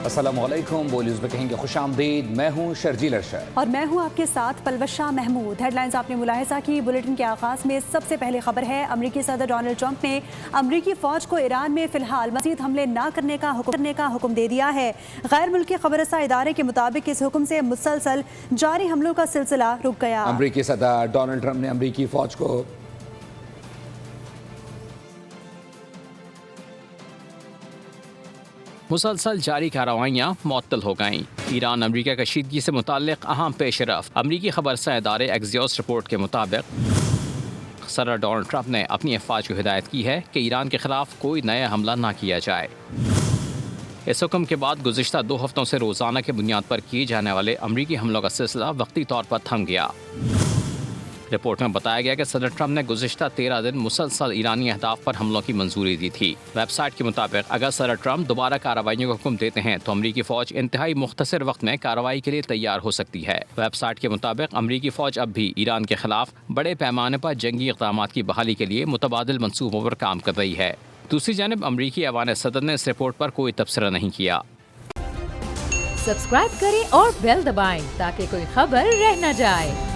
السلام علیکم، وہ نیوز میں کہیں گے خوش آمدید۔ میں ہوں شرجیل ارشد اور میں ہوں آپ کے ساتھ پلوشہ محمود۔ ہیڈ لائنز آپ نے ملاحظہ کی۔ بلیٹن کے آغاز میں سب سے پہلے خبر ہے، امریکی صدر ڈونلڈ ٹرمپ نے امریکی فوج کو ایران میں فی الحال مزید حملے نہ کرنے کا حکم دے دیا ہے۔ غیر ملکی خبر رساں ادارے کے مطابق اس حکم سے مسلسل جاری حملوں کا سلسلہ رک گیا۔ امریکی صدر ڈونلڈ ٹرمپ نے امریکی فوج کو مسلسل جاری کارروائیاں معطل ہو گئیں۔ ایران امریکہ کشیدگی سے متعلق اہم پیش رفت۔ امریکی خبر رساں ادارے ایکزیوس رپورٹ کے مطابق صدر ڈونلڈ ٹرمپ نے اپنی افواج کو ہدایت کی ہے کہ ایران کے خلاف کوئی نیا حملہ نہ کیا جائے۔ اس حکم کے بعد گزشتہ 2 ہفتوں سے روزانہ کی بنیاد پر کیے جانے والے امریکی حملوں کا سلسلہ وقتی طور پر تھم گیا۔ رپورٹ میں بتایا گیا کہ صدر ٹرمپ نے گزشتہ 13 دن مسلسل ایرانی اہداف پر حملوں کی منظوری دی تھی۔ ویب سائٹ کے مطابق اگر صدر ٹرمپ دوبارہ کارروائیوں کا حکم دیتے ہیں تو امریکی فوج انتہائی مختصر وقت میں کارروائی کے لیے تیار ہو سکتی ہے۔ ویب سائٹ کے مطابق امریکی فوج اب بھی ایران کے خلاف بڑے پیمانے پر جنگی اقدامات کی بحالی کے لیے متبادل منصوبوں پر کام کر رہی ہے۔ دوسری جانب امریکی ایوان صدر نے اس رپورٹ پر کوئی تبصرہ نہیں کیا۔ سبسکرائب کریں اور بیل دبائیں تاکہ کوئی خبر رہ نہ جائے۔